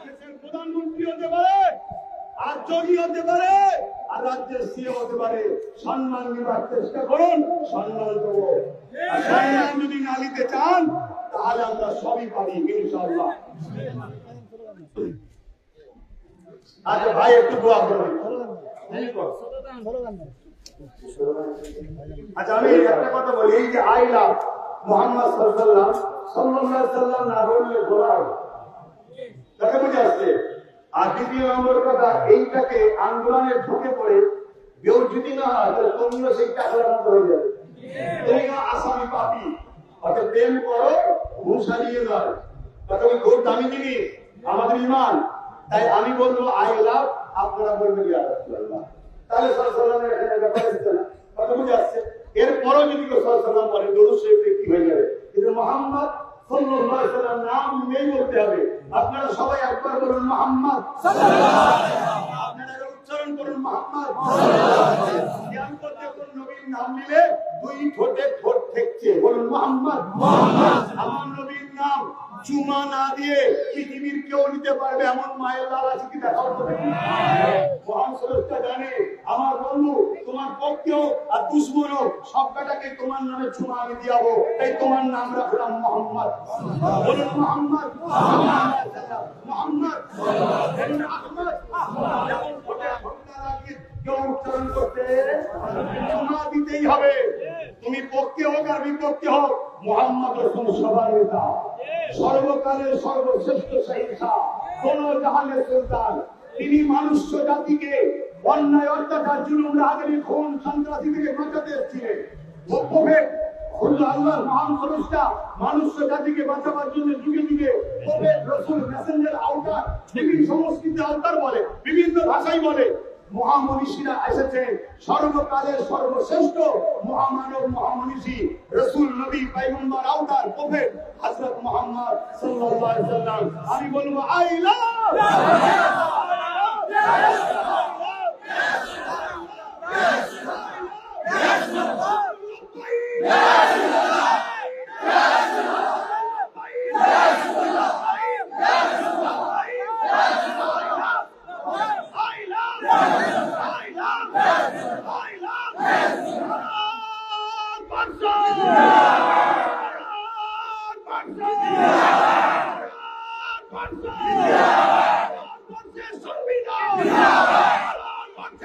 দেশের প্রধানমন্ত্রী হতে পারে, আর যোগী হতে পারে, আর রাজ্যের সিএম হতে পারে। সম্মান নেবার চেষ্টা করুন, সম্মান দেবো। আর সম্মান যদি না নিতে চান তাহলে আমরা সবই পারি ইনশাআল্লাহ। আচ্ছা ভাই একটু দোয়া করবেন। আচ্ছা আমি একটা কথা বলি, এই যে আই লাভ মুহাম্মদ সাল্লাল্লাহু আলাইহি সাল্লাম না বললে গোলাম, তাকে বুঝে আসছে। আর দ্বিতীয় নম্বর কথা, এইটাকে আন্দোলনে ঢুকে পড়ে কেউ যদি না হয় তাহলে তুমিও সেই টাকার মতো হয়ে যাবে। তুমি না আসামি পাপি, অর্থাৎ প্রেম করো ঘুষ হারিয়ে নয়। তুমি খুব দামি জিনিস আমাদের ইমান। তাই আমি বলবো আই লাভ, আপনারা বলবেন ইয়া রাসূলুল্লাহ। তাহলে সাল্লাল্লাহু আলাইহি ওয়াসাল্লাম ব্যাপার হচ্ছে না, কথা বুঝে আসছে। এরপরও যদি কেউ সাল্লাল্লাহু আলাইহি ওয়াসাল্লাম বলে দরুদ শরীফ কি হয়ে যাবে, কিন্তু মুহাম্মদ সাল্লাল্লাহু আলাইহি ওয়াসাল্লাম নাম নেই বলতে হবে। আপনারা সবাই একবার বলুন মুহাম্মদ সাল্লাল্লাহু আলাইহি ওয়াসাল্লাম, আপনারা উচ্চারণ করুন মুহাম্মদ সাল্লাল্লাহু আলাইহি ওয়াসাল্লাম। জ্ঞান করতে কোন নবীর নাম নিলে দুই ঠোঁটে ঠোঁট ঠেকছে, বলুন মুহাম্মদ মুহাম্মদ। আমার নবীর নাম চুমা না দিয়ে পৃথিবীর কেউ নিতে পারবে এমন মায়ের লাল আছে কি দেখাও তো দেখি। মহান স্রষ্টা জানে আমার বন্ধু তোমার পক্ষেও আর দুশ্মনও সবটাকে তোমার নামে চুমা আমি দিয়াবো, তাই তোমার নাম রাখলাম মোহাম্মদ। বলুন মোহাম্মদ মোহাম্মদ আহমদ। যেমন ঠোঁটে ঠোঁটটা লাগিয়ে কেউ উচ্চারণ করতে চুমা দিতেই হবে। তুমি পক্ষে হোক আর বিপক্ষে হোক, মুহাম্মদ রাসূল সবার নেতা, সর্বকালের সর্বশ্রেষ্ঠ শাহ, কোন জাহানের সুলতান। তিনি মানুষ জাতিকে অন্যায় অত্যাচার জুলুম রাজনীতি খুন সন্ত্রাসী থেকে বাঁচাতে এসেছিলেন। আল্লাহর মহান ফেরেশতা মানুষ জাতিকে বাঁচাবার জন্য যুগে যুগে প্রফেট রাসূল মেসেঞ্জার আউটার বিভিন্ন সংস্কৃতি আউটার বলে, বিভিন্ন ভাষায় বলে। মহামনীষীরা এসেছেন, সর্বকালের সর্বশ্রেষ্ঠ মহামানব মহামনীষী রাসূল নবী পয়গম্বর আউটার প্রফেট হযরত মুহাম্মদ সাল্লাল্লাহু আলাইহি ওয়াসাল্লাম। আমি বলবো আই লাভ সংবিধান